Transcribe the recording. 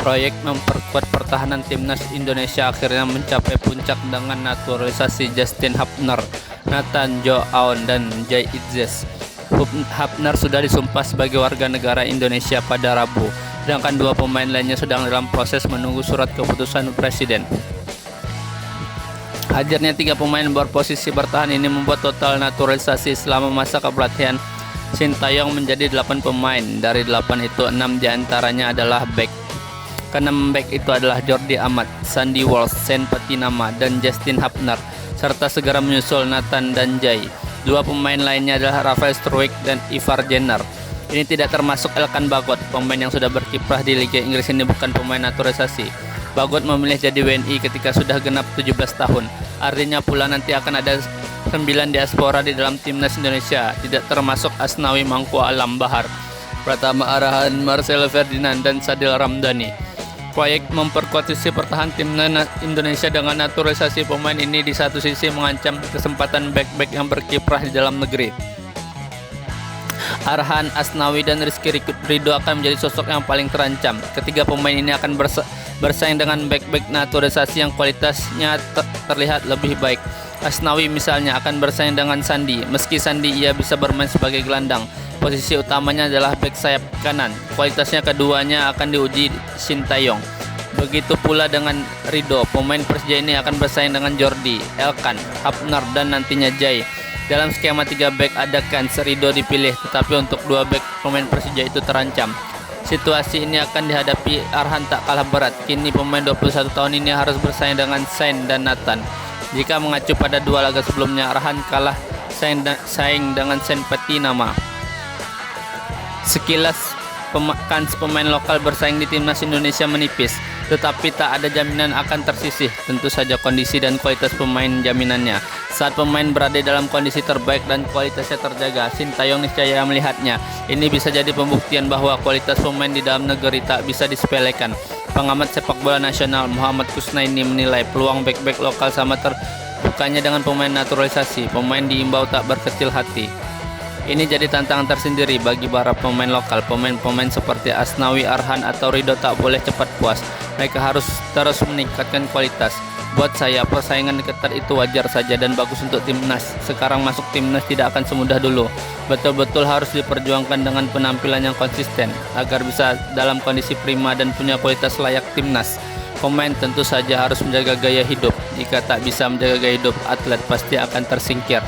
Proyek memperkuat pertahanan timnas Indonesia akhirnya mencapai puncak dengan naturalisasi Justin Hubner, Nathan Jo Aon, dan Jay Itzes. Hubner sudah disumpah sebagai warga negara Indonesia pada Rabu, sedangkan dua pemain lainnya sedang dalam proses menunggu surat keputusan Presiden. Hadirnya tiga pemain berposisi bertahan ini membuat total naturalisasi selama masa kepelatihan Sintayong menjadi 8 pemain. Dari 8 itu 6 diantaranya adalah back. Keenam back itu adalah Jordi Amat, Sandy Walsh, Sen Patinama, dan Justin Hubner, serta segera menyusul Nathan dan Jay. Dua pemain lainnya adalah Rafael Struijk dan Ivar Jenner. Ini tidak termasuk Elkan Bagot, pemain yang sudah berkiprah di Liga Inggris ini bukan pemain naturalisasi. Bagot memilih jadi WNI ketika sudah genap 17 tahun. Artinya pula nanti akan ada 9 diaspora di dalam timnas Indonesia, tidak termasuk Asnawi Mangku Alam Bahar, Pratama Arahan, Marcel Ferdinand, dan Sadil Ramdhani. Proyek memperkuat sisi pertahanan timnas Indonesia dengan naturalisasi pemain ini di satu sisi mengancam kesempatan back-back yang berkiprah di dalam negeri. Arhan, Asnawi, dan Rizky Ridho akan menjadi sosok yang paling terancam. Ketiga pemain ini akan bersaing dengan back-back naturalisasi yang kualitasnya terlihat lebih baik. Asnawi misalnya akan bersaing dengan Sandi. Meski Sandi ia bisa bermain sebagai gelandang, posisi utamanya adalah bek sayap kanan. Kualitasnya keduanya akan diuji Sintayong. Begitu pula dengan Ridho. Pemain Persija ini akan bersaing dengan Jordi, Elkan, Hubner, dan nantinya Jay. Dalam skema 3 back ada kans Ridho dipilih, tetapi untuk 2 back pemain Persija itu terancam. Situasi ini akan dihadapi Arhan tak kalah berat. Kini pemain 21 tahun ini harus bersaing dengan Sain dan Nathan. Jika mengacu pada 2 laga sebelumnya, Arhan kalah saing dengan Sen Patinama. Sekilas kans pemain lokal bersaing di timnas Indonesia menipis, tetapi tak ada jaminan akan tersisih. Tentu saja kondisi dan kualitas pemain jaminannya. Saat pemain berada dalam kondisi terbaik dan kualitasnya terjaga, Sintayong niscaya melihatnya. Ini bisa jadi pembuktian bahwa kualitas pemain di dalam negeri tak bisa disepelekan. Pengamat sepak bola nasional Muhammad Kusnaini menilai peluang back-back lokal sama terbukanya dengan pemain naturalisasi. Pemain diimbau tak berkecil hati. Ini jadi tantangan tersendiri bagi para pemain lokal. Pemain-pemain seperti Asnawi, Arhan, atau Ridho tak boleh cepat puas. Mereka harus terus meningkatkan kualitas. Buat saya, persaingan ketat itu wajar saja dan bagus untuk timnas. Sekarang masuk timnas tidak akan semudah dulu. Betul-betul harus diperjuangkan dengan penampilan yang konsisten agar bisa dalam kondisi prima dan punya kualitas layak timnas. Pemain tentu saja harus menjaga gaya hidup. Jika tak bisa menjaga gaya hidup, atlet pasti akan tersingkir.